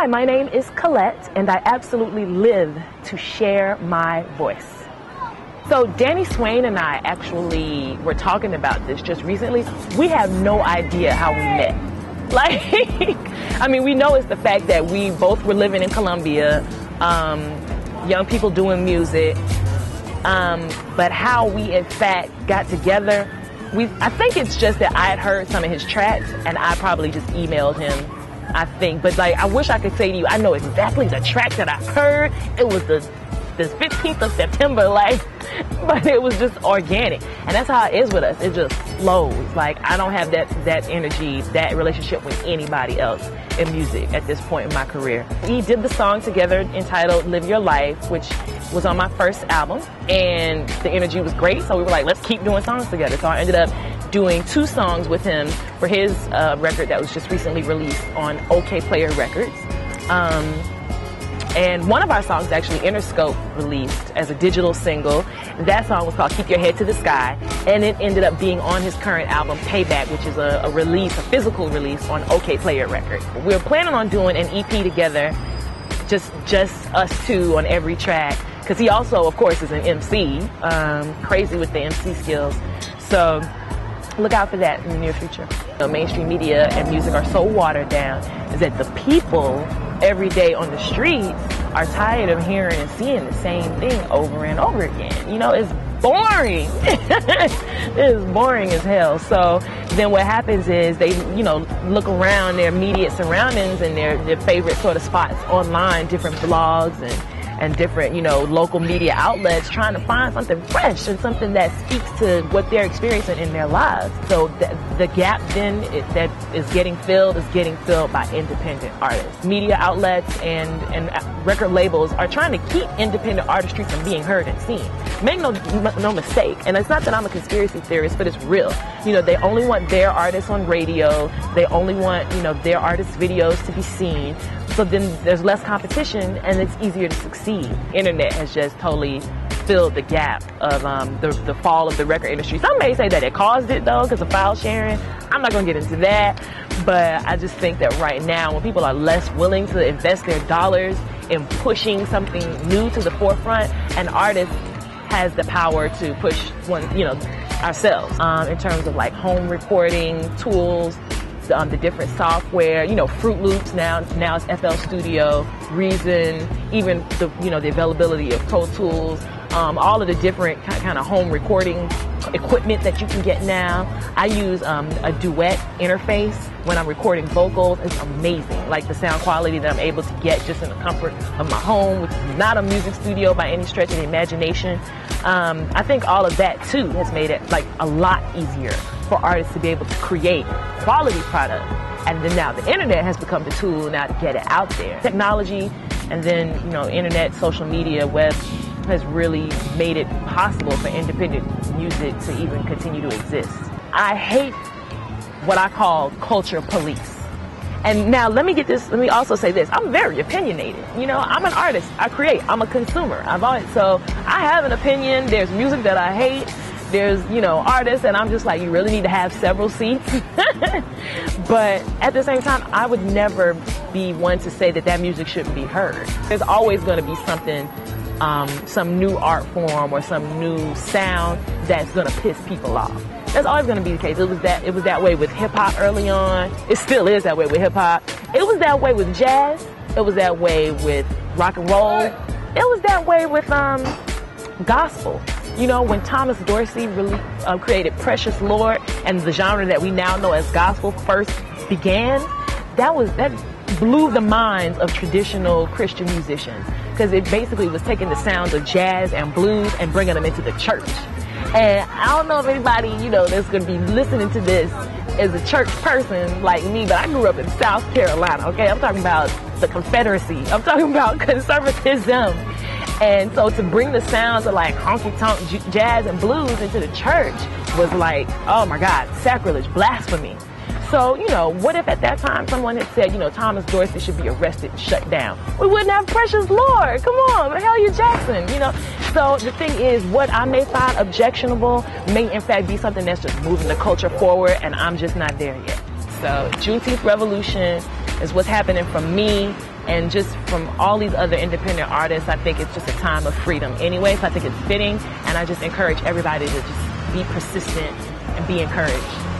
Hi, my name is Collette, and I absolutely live to share my voice. So Danny Swain and I actually were talking about this just recently. We have no idea how we met. Like, I mean, we know it's the fact that we both were living in Columbia, young people doing music, but how we in fact got together, I think it's just that I had heard some of his tracks and I probably just emailed him, I think. But like, I wish I could say to you, I know exactly the track that I heard. It was the 15th of September, like, but it was just organic. And that's how it is with us. It just flows. Like, I don't have that energy, that relationship with anybody else in music at this point in my career. We did the song together entitled Live Your Life, which was on my first album, and the energy was great. So we were like, let's keep doing songs together. So I ended up doing 2 songs with him for his record that was just recently released on OK Player Records. And one of our songs actually Interscope released as a digital single. That song was called Keep Your Head to the Sky, and it ended up being on his current album Payback, which is a release, a physical release on OK Player Records. We're planning on doing an EP together, just us 2 on every track, because he also, of course, is an MC, crazy with the MC skills. So look out for that in the near future. Mainstream media and music are so watered down is that the people every day on the streets are tired of hearing and seeing the same thing over and over again. You know, it's boring. It's boring as hell. So then what happens is they, you know, look around their immediate surroundings and their favorite sort of spots online, different blogs and different, you know, local media outlets, trying to find something fresh and something that speaks to what they're experiencing in their lives. So the gap then that is getting filled by independent artists. Media outlets and record labels are trying to keep independent artistry from being heard and seen. Make no mistake, and it's not that I'm a conspiracy theorist, but it's real. You know, they only want their artists on radio. They only want, you know, their artists' videos to be seen. So then there's less competition and it's easier to succeed. Internet has just totally filled the gap of the fall of the record industry. Some may say that it caused it though, because of file sharing. I'm not going to get into that, but I just think that right now when people are less willing to invest their dollars in pushing something new to the forefront, an artist has the power to push one, you know, ourselves in terms of like home recording tools, the different software, you know, Fruit Loops now it's FL Studio, Reason, even the, you know, the availability of Pro Tools, all of the different kind of home recording equipment that you can get now. I use a duet interface when I'm recording vocals. It's amazing, like the sound quality that I'm able to get just in the comfort of my home, which is not a music studio by any stretch of the imagination. I think all of that too has made it like a lot easier for artists to be able to create quality product. And then now the internet has become the tool now to get it out there. Technology and then, you know, internet, social media, web has really made it possible for independent music to even continue to exist. I hate what I call culture police. And now let me also say this, I'm very opinionated. You know, I'm an artist, I create, I'm a consumer. So I have an opinion, there's music that I hate, there's, you know, artists, and I'm just like, you really need to have several seats. But at the same time, I would never be one to say that music shouldn't be heard. There's always going to be something, some new art form or some new sound that's going to piss people off. That's always going to be the case. It was that way with hip hop early on. It still is that way with hip hop. It was that way with jazz. It was that way with rock and roll. It was that way with gospel. You know, when Thomas Dorsey really created Precious Lord and the genre that we now know as gospel first began, that blew the minds of traditional Christian musicians, because it basically was taking the sounds of jazz and blues and bringing them into the church. And I don't know if anybody, you know, that's going to be listening to this is a church person like me, but I grew up in South Carolina, okay? I'm talking about the Confederacy. I'm talking about conservatism. And so to bring the sounds of like honky-tonk jazz and blues into the church was like, oh my God, sacrilege, blasphemy. So, you know, what if at that time someone had said, you know, Thomas Dorsey should be arrested and shut down? We wouldn't have Precious Lord. Come on, Mahalia Jackson, you know. So the thing is, what I may find objectionable may in fact be something that's just moving the culture forward, and I'm just not there yet. So Juneteenth Revolution is what's happening for me, and just from all these other independent artists, I think it's just a time of freedom anyway, so I think it's fitting, and I just encourage everybody to just be persistent and be encouraged.